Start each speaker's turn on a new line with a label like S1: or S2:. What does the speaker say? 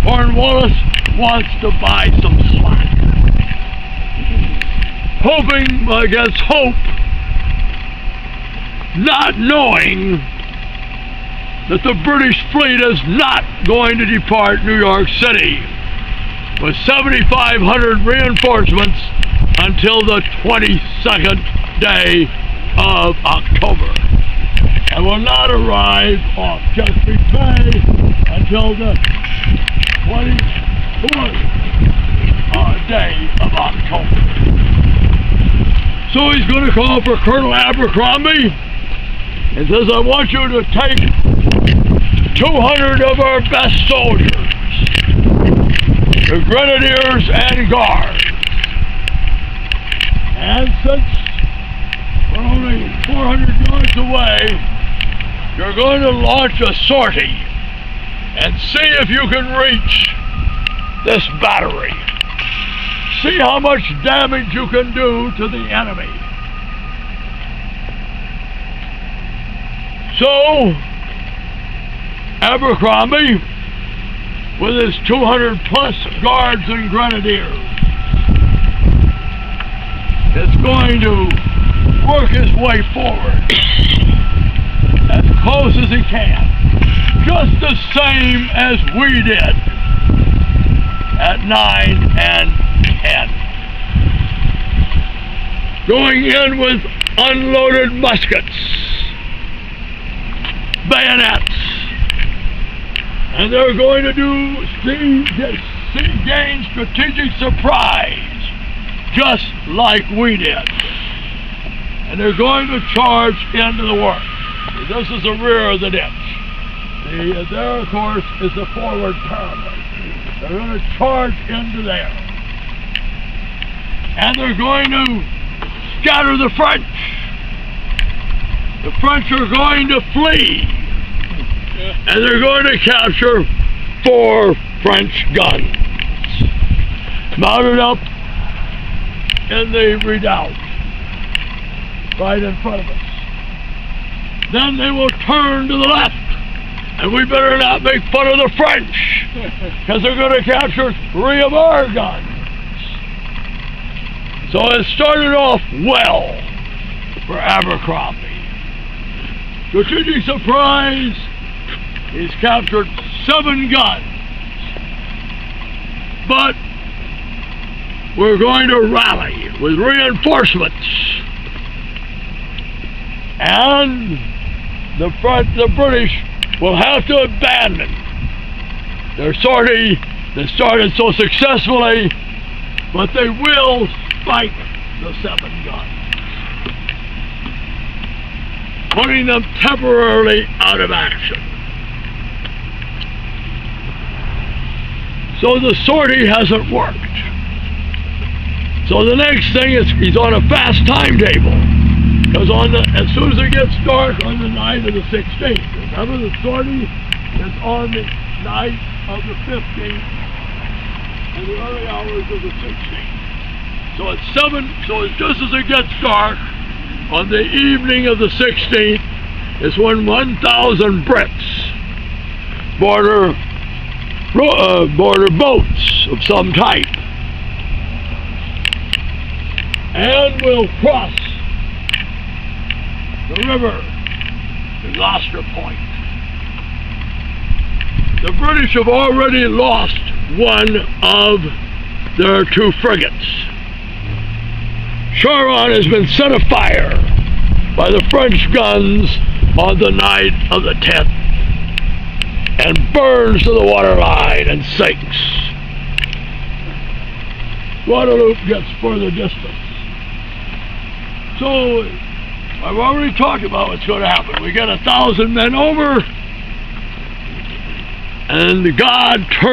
S1: Cornwallis wants to buy some slack. Hoping against hope, not knowing that the British fleet is not going to depart New York City with 7,500 reinforcements until the 22nd day of October, and will not arrive off Chesapeake Bay until the 24th day of October. So he's going to call for Colonel Abercrombie and says, I want you to take 200 of our best soldiers, the grenadiers and guards, and since we're only 400 yards away, you're going to launch a sortie and see if you can reach this battery. See how much damage you can do to the enemy. So, Abercrombie, with his 200 plus guards and grenadiers, is going to work his way forward as close as he can, just the same as we did at 9 and 10. Going in with unloaded muskets, bayonets, and they're going to gain strategic surprise, just like we did. And they're going to charge into the work. This is the rear of the ditch. There, of course, is the forward parapet. They're going to charge into there. And they're going to scatter the French. The French are going to flee. And they're going to capture 4 French guns mounted up in the redoubt right in front of us. Then they will turn to the left, and we better not make fun of the French, because they're going to capture 3 of our guns. So it started off well for Abercrombie. Strategic surprise, he's captured 7 guns. But we're going to rally with reinforcements. And the British will have to abandon their sortie that started so successfully, but they will spike the 7 guns, putting them temporarily out of action. So the sortie hasn't worked. So the next thing is he's on a fast timetable. Because as soon as it gets dark on the night of the 16th, remember the sortie is on the night of the 15th and the early hours of the 16th. So it's just as it gets dark on the evening of the 16th is when 1,000 Brits border boats of some type and will cross the river to Gloucester Point. The British have already lost one of their 2 frigates. Charon has been set afire by the French guns on the night of the 10th and burns to the waterline and sinks. Guadeloupe gets further distance. So I've already talked about what's going to happen. We get 1,000 men over, and God turns